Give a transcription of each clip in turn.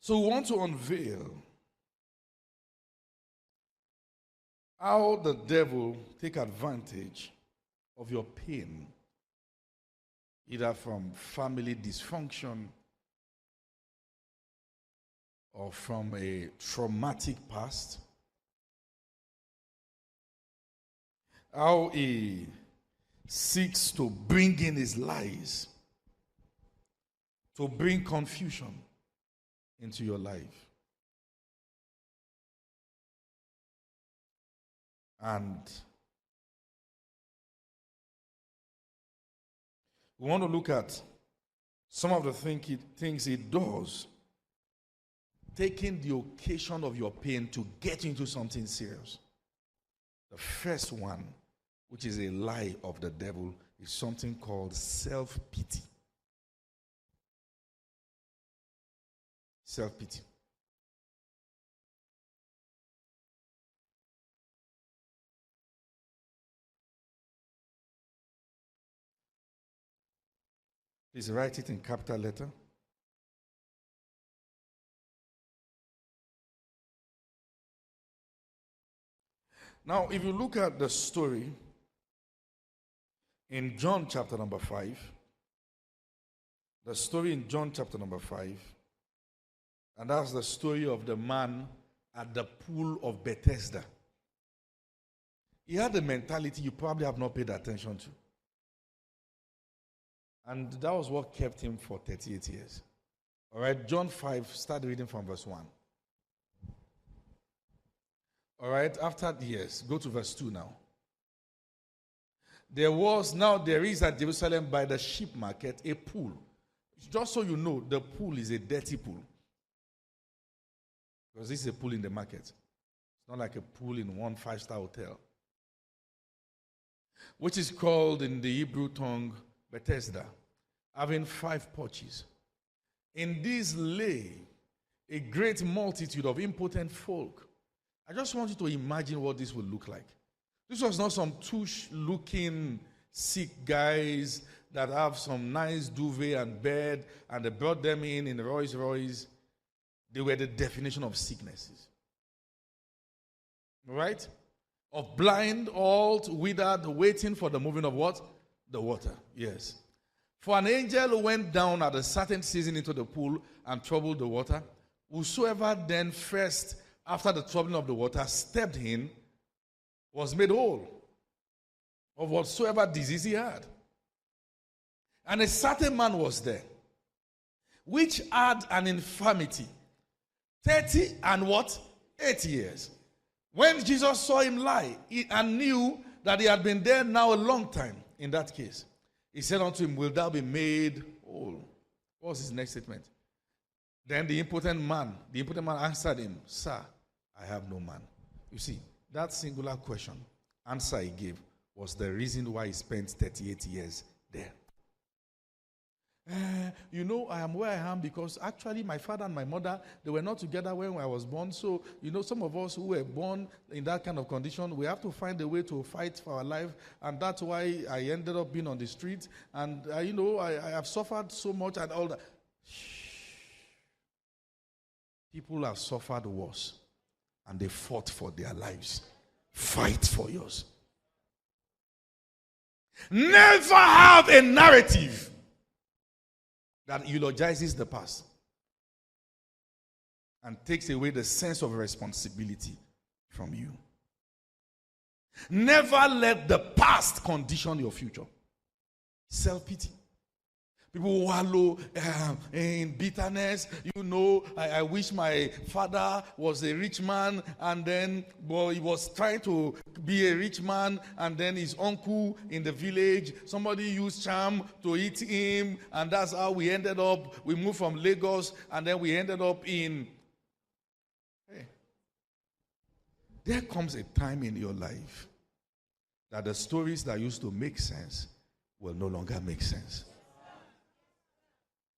So we want to unveil how the devil take advantage of your pain, either from family dysfunction or from a traumatic past. How he seeks to bring in his lies, to bring confusion into your life. And we want to look at some of the things he does, taking the occasion of your pain to get into something serious. The first one, which is a lie of the devil, is something called self-pity. Self-pity. Please write it in capital letter. Now, if you look at the story in John chapter number 5, the story in John chapter number 5, and that's the story of the man at the pool of Bethesda. He had a mentality you probably have not paid attention to. And that was what kept him for 38 years. All right, John 5, start reading from verse 1. All right, after years, go to verse 2 now. There is at Jerusalem by the sheep market a pool. Just so you know, the pool is a dirty pool. Because this is a pool in the market. It's not like a pool in one 5-star hotel. Which is called in the Hebrew tongue Bethesda, having 5 porches. In this lay a great multitude of impotent folk. I just want you to imagine what this would look like. This was not some tush-looking sick guys that have some nice duvet and bed, and they brought them in Rolls Royce. They were the definition of sicknesses. Right? Of blind, halt, withered, waiting for the moving of what? The water. Yes. For an angel went down at a certain season into the pool and troubled the water. Whosoever then first, after the troubling of the water, stepped in, was made whole of whatsoever disease he had. And a certain man was there, which had an infirmity, 30 and what? 8 years. When Jesus saw him lie, and knew that he had been there now a long time, in that case, he said unto him, wilt thou be made whole? What was his next statement? Then the impotent man answered him, Sir, I have no man. You see, that singular question, answer he gave, was the reason why he spent 38 years there. I am where I am because actually my father and my mother, they were not together when I was born. So, some of us who were born in that kind of condition, we have to find a way to fight for our life. And that's why I ended up being on the street. And, I have suffered so much and all that. People have suffered worse. And they fought for their lives. Fight for yours. Never have a narrative that eulogizes the past and takes away the sense of responsibility from you. Never let the past condition your future. Self-pity. People wallow in bitterness. I wish my father was a rich man, and then he was trying to be a rich man, and then his uncle in the village, somebody used charm to eat him, and that's how we ended up. We moved from Lagos, and then we ended up in. Hey. There comes a time in your life that the stories that used to make sense will no longer make sense.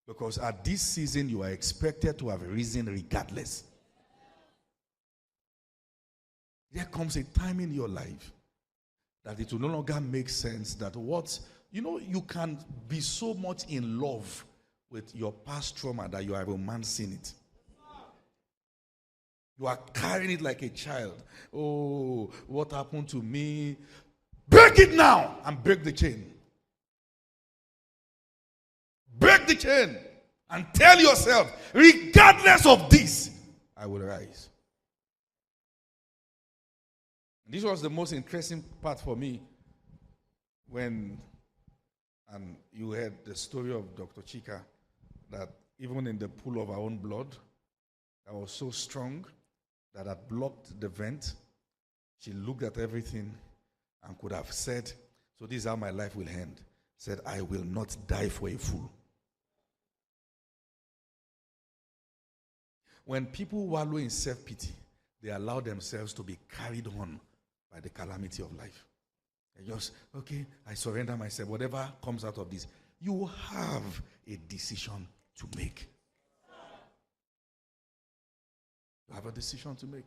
Because at this season, you are expected to have risen regardless. There comes a time in your life that it will no longer make sense that you can be so much in love with your past trauma that you are romancing it. You are carrying it like a child. Oh, what happened to me? Break it now and break the chain. Break the chain and tell yourself, regardless of this, I will rise. This was the most interesting part for me when, and you heard the story of Dr. Chika, that even in the pool of her own blood, that was so strong that had blocked the vent. She looked at everything and could have said, so this is how my life will end. Said, I will not die for a fool. When people wallow in self-pity, they allow themselves to be carried on by the calamity of life. They just, okay, I surrender myself. Whatever comes out of this, you have a decision to make. You have a decision to make.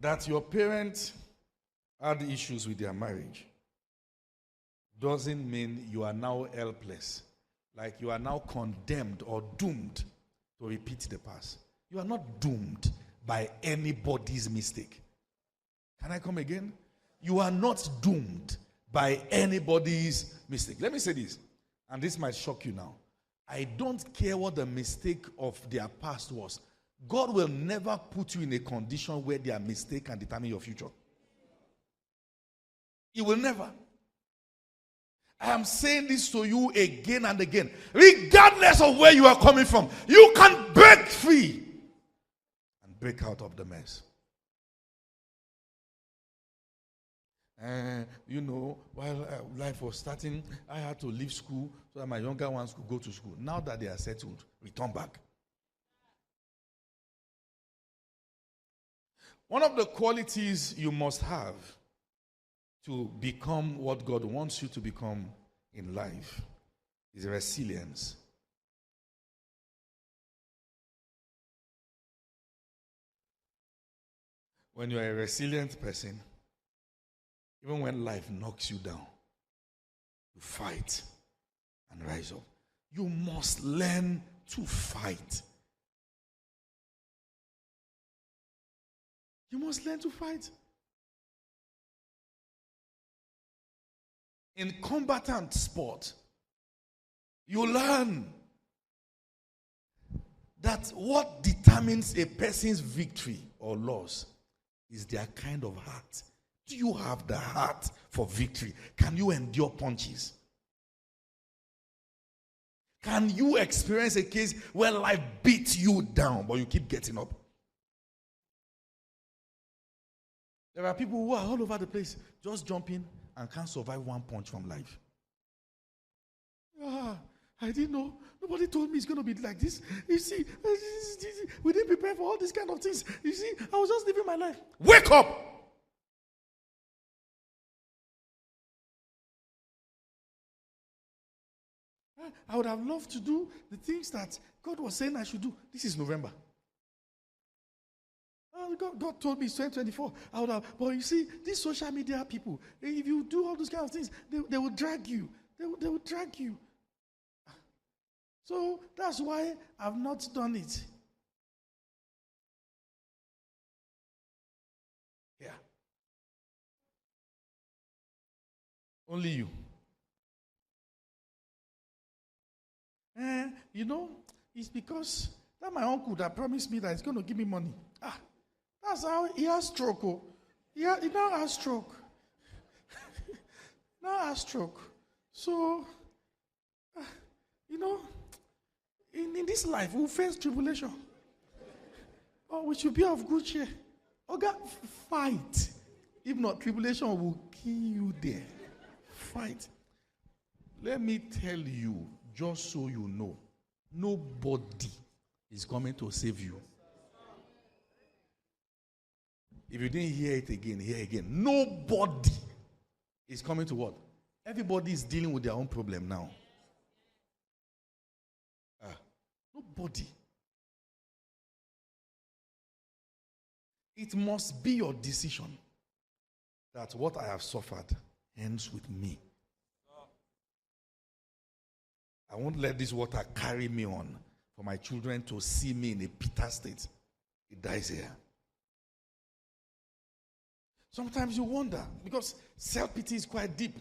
That your parents had issues with their marriage doesn't mean you are now helpless. Like you are now condemned or doomed to repeat the past. You are not doomed by anybody's mistake. Can I come again? You are not doomed by anybody's mistake. Let me say this, and this might shock you now. I don't care what the mistake of their past was. God will never put you in a condition where their mistake can determine your future. He will never. I am saying this to you again and again. Regardless of where you are coming from, you can break free and break out of the mess. While life was starting, I had to leave school so that my younger ones could go to school. Now that they are settled, return back. One of the qualities you must have to become what God wants you to become in life is resilience. When you are a resilient person, even when life knocks you down, you fight and rise up. You must learn to fight. You must learn to fight. In combatant sport, you learn that what determines a person's victory or loss is their kind of heart. Do you have the heart for victory? Can you endure punches? Can you experience a case where life beats you down, but you keep getting up? There are people who are all over the place, just jumping and can't survive one punch from life. I didn't know. Nobody told me it's going to be like this. You see, we didn't prepare for all these kind of things. You see, I was just living my life. Wake up! I would have loved to do the things that God was saying I should do. This is November. God told me it's 2024. I would have, but you see, these social media people, if you do all those kind of things, they will drag you. They will drag you. So that's why I've not done it. Yeah. Only you. It's because that my uncle that promised me that he's going to give me money. That's how he has stroke. He now has stroke. Now has stroke. So, in this life, we'll face tribulation. But we should be of good cheer. God, fight. If not, tribulation will kill you there. Fight. Let me tell you, just so you know, nobody is coming to save you. If you didn't hear it again, hear again. Nobody is coming to what? Everybody is dealing with their own problem now. Nobody. It must be your decision that what I have suffered ends with me. I won't let this water carry me on for my children to see me in a bitter state. It dies here. Sometimes you wonder, because self-pity is quite deep.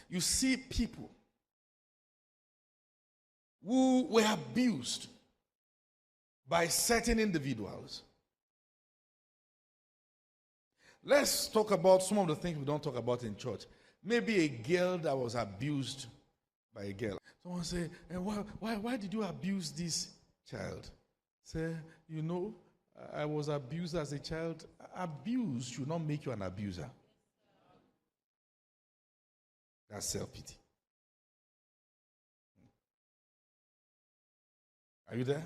You see people who were abused by certain individuals. Let's talk about some of the things we don't talk about in church. Maybe a girl that was abused by a girl. Someone say, why did you abuse this child? Say, I was abused as a child. Abuse should not make you an abuser. That's self-pity. Are you there?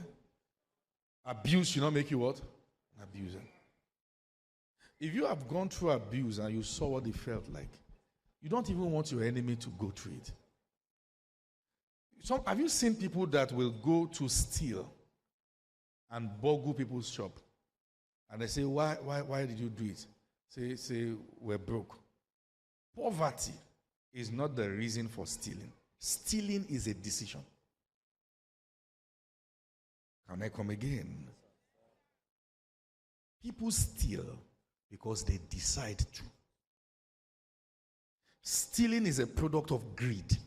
Abuse should not make you what? An abuser. If you have gone through abuse and you saw what it felt like, you don't even want your enemy to go through it. Have you seen people that will go to steal and boggle people's shop? And they say, why did you do it? Say, we're broke. Poverty is not the reason for stealing. Stealing is a decision. Can I come again? People steal because they decide to. Stealing is a product of greed.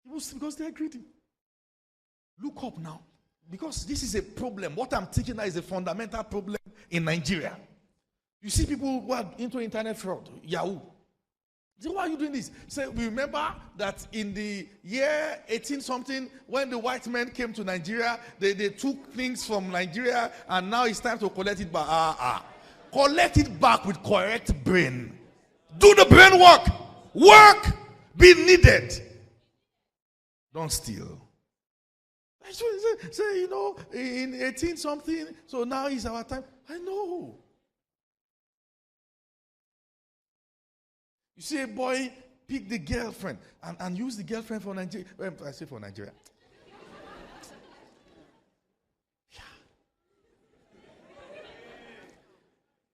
People steal because they are greedy. Look up now. Because this is a problem. What I'm teaching now is a fundamental problem in Nigeria. You see people who are into internet fraud, Yahoo. So why are you doing this? Say, we remember that in the year 18-something, when the white men came to Nigeria, they took things from Nigeria, and now it's time to collect it back. Collect it back with correct brain. Do the brain work. Work. Be needed. Don't steal. Say, in 18-something, so now is our time. I know. You see a boy pick the girlfriend and use the girlfriend for Nigeria. I say for Nigeria.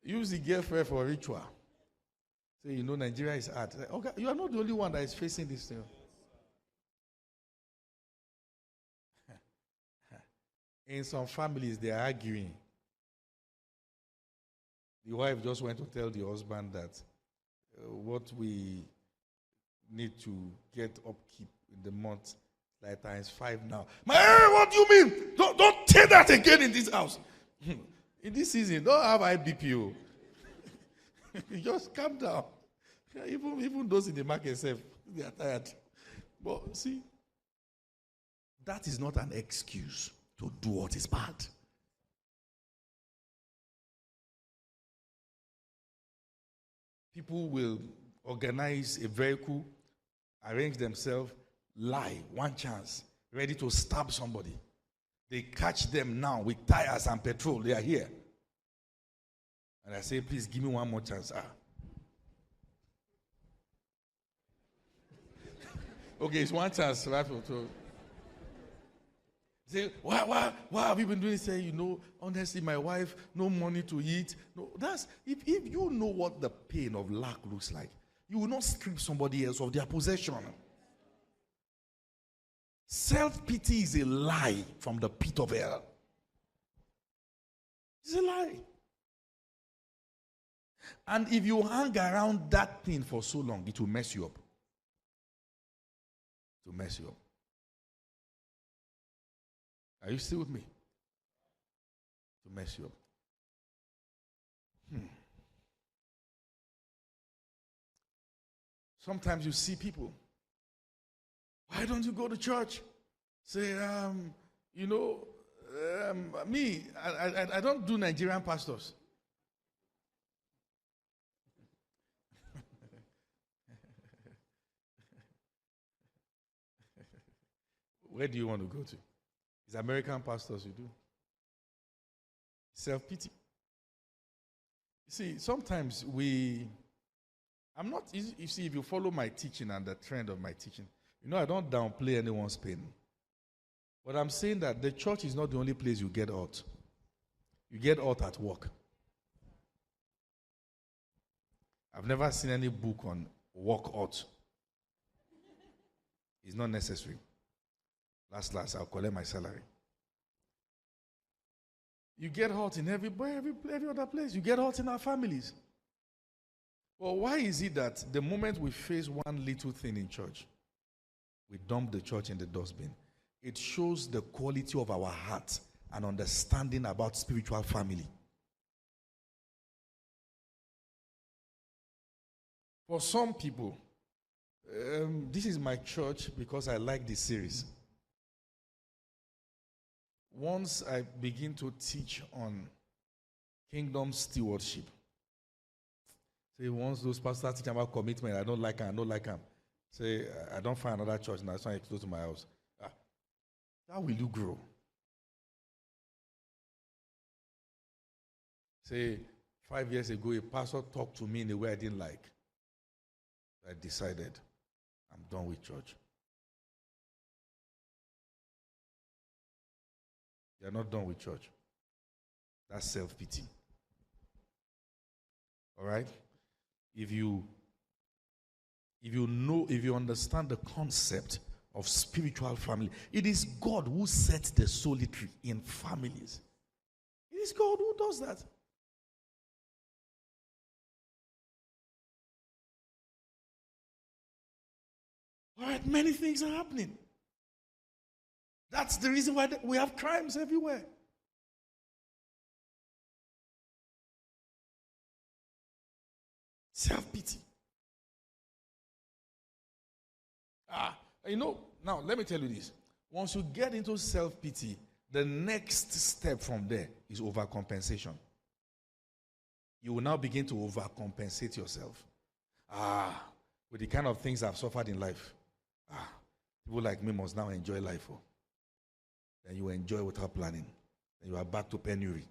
Use the girlfriend for ritual. Say, Nigeria is hard. Okay, you are not the only one that is facing this thing. In some families, they are arguing. The wife just went to tell the husband that what we need to get upkeep in the month, like times 5 now. What do you mean? Don't say that again in this house. In this season, don't have high BPO. Just calm down. Even those in the market say they are tired. But see, that is not an excuse to do what is bad. People will organize a vehicle, arrange themselves, lie, one chance, ready to stab somebody. They catch them now with tires and petrol. They are here. And I say, please give me one more chance. Okay, it's one chance, right? Say, why have you been doing this? Say, honestly, my wife, no money to eat. No, that's if you know what the pain of lack looks like, you will not strip somebody else of their possession. Self-pity is a lie from the pit of hell. It's a lie. And if you hang around that thing for so long, it will mess you up. It will mess you up. Are you still with me? To mess you up. Sometimes you see people. Why don't you go to church? Say, me, I don't do Nigerian pastors. Where do you want to go to? It's American pastors you do. Self-pity. You see, sometimes you see, if you follow my teaching and the trend of my teaching, I don't downplay anyone's pain. But I'm saying that the church is not the only place you get hurt. You get hurt at work. I've never seen any book on work hurt. It's not necessary. Last, I'll collect my salary. You get hurt in every other place. You get hurt in our families. Well, why is it that the moment we face one little thing in church, we dump the church in the dustbin? It shows the quality of our heart and understanding about spiritual family. For some people, this is my church because I like this series. Once I begin to teach on kingdom stewardship, say once those pastors teach about commitment, I don't like them. Say, I don't find another church now, it's not close to my house. How will you grow? Say, 5 years ago, a pastor talked to me in a way I didn't like. I decided, I'm done with church. You're not done with church. That's self-pity. All right? If you understand the concept of spiritual family, it is God who sets the solitary in families. It is God who does that. All right, many things are happening. That's the reason why we have crimes everywhere. Self-pity. Now let me tell you this. Once you get into self-pity, the next step from there is overcompensation. You will now begin to overcompensate yourself. With the kind of things I've suffered in life. People like me must now enjoy life. Then you enjoy without planning. Then you are back to penury.